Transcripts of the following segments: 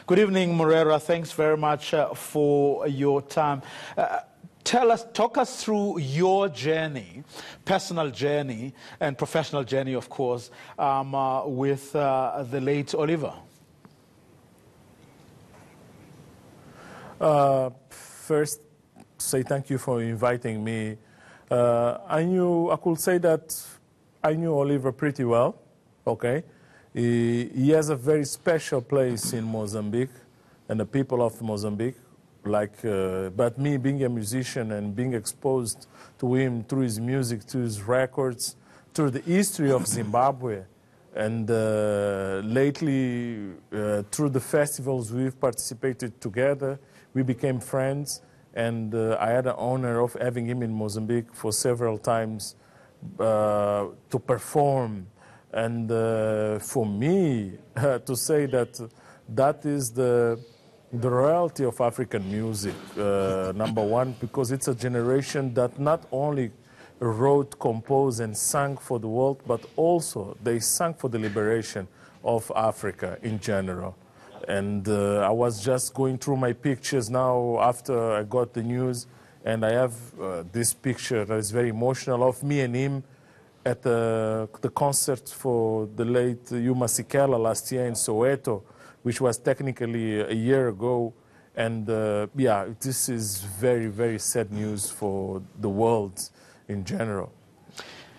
Good evening, Moreira. Thanks very much for your time. Talk us through your journey, personal journey and professional journey, of course, with the late Oliver. First, say thank you for inviting me. I could say that I knew Oliver pretty well, okay? He has a very special place in Mozambique and the people of Mozambique. But me being a musician and being exposed to him through his music, through his records, through the history of Zimbabwe, and lately through the festivals we've participated together, we became friends, and I had the honor of having him in Mozambique for several times to perform. And for me, to say that that is the royalty of African music, number one, because it's a generation that not only wrote, composed, and sang for the world, but also they sang for the liberation of Africa in general. And I was just going through my pictures now after I got the news, and I have this picture that is very emotional of me and him at the concert for the late Yuma Sikela last year in Soweto, which was technically a year ago. And yeah, this is very, very sad news for the world in general.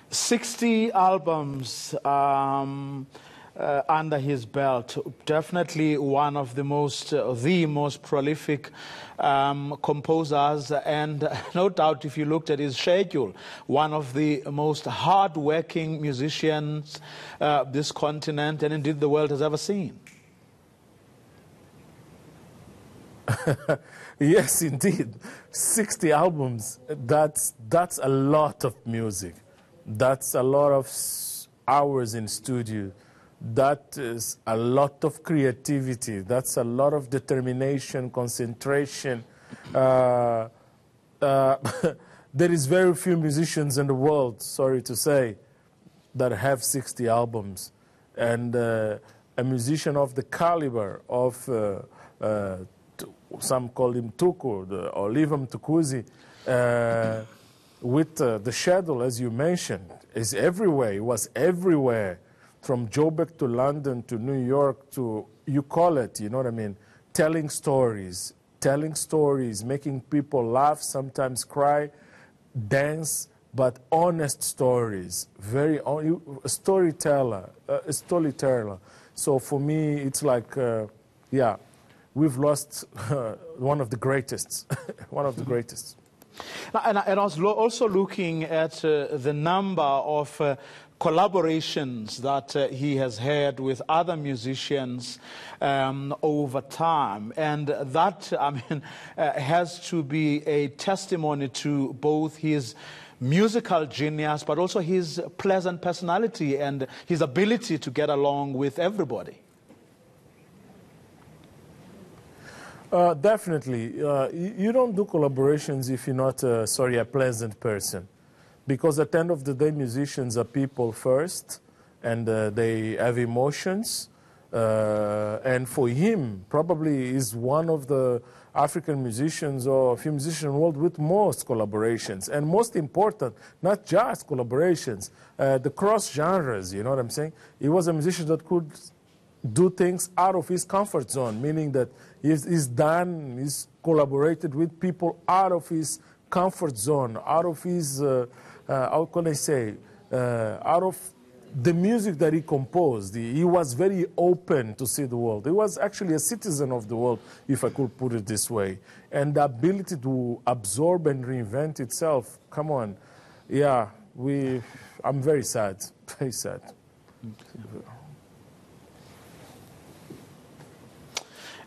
60 albums under his belt, definitely one of the most prolific composers, and no doubt if you looked at his schedule, one of the most hard-working musicians this continent and indeed the world has ever seen. Yes, indeed. 60 albums, that's a lot of music. That's a lot of hours in studio. That is a lot of creativity. That's a lot of determination, concentration. There is very few musicians in the world, sorry to say, that have 60 albums. And a musician of the caliber of some call him Tuku, the Oliver Mtukudzi, with the schedule, as you mentioned, is everywhere. It was everywhere, from Joburg to London to New York to, you call it, you know what I mean, telling stories, making people laugh, sometimes cry, dance, but honest stories, very a storyteller. So for me, it's like, yeah, we've lost one of the greatest, one of the greatest. And I was also looking at the number of collaborations that he has had with other musicians over time. And that, I mean, has to be a testimony to both his musical genius, but also his pleasant personality and his ability to get along with everybody. Definitely. You don't do collaborations if you're not, a pleasant person. Because at the end of the day, musicians are people first, and they have emotions. And for him, probably is one of the African musicians or few musicians in the world with most collaborations. And most important, not just collaborations, the cross genres, you know what I'm saying? He was a musician that could do things out of his comfort zone, meaning that he's collaborated with people out of his comfort zone, out of his, how can I say, out of the music that he composed. He was very open to see the world. He was actually a citizen of the world, if I could put it this way. And the ability to absorb and reinvent itself, come on. Yeah, I'm very sad, very sad.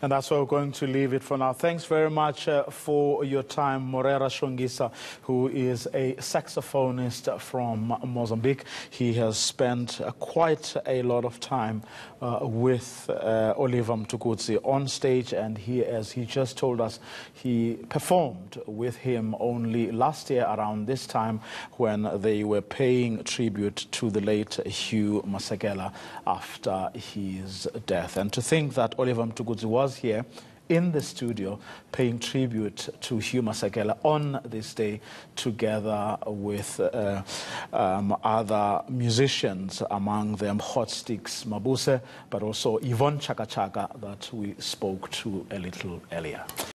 And that's where we're going to leave it for now. Thanks very much for your time, Moreira Chonguica, who is a saxophonist from Mozambique. He has spent quite a lot of time with Oliver Mtukudzi on stage, and he, as he just told us, he performed with him only last year around this time when they were paying tribute to the late Hugh Masekela after his death. And to think that Oliver Mtukudzi was was here in the studio paying tribute to Hugh Masekela on this day, together with other musicians, among them Hot Sticks Mabuse, but also Yvonne Chaka Chaka that we spoke to a little earlier.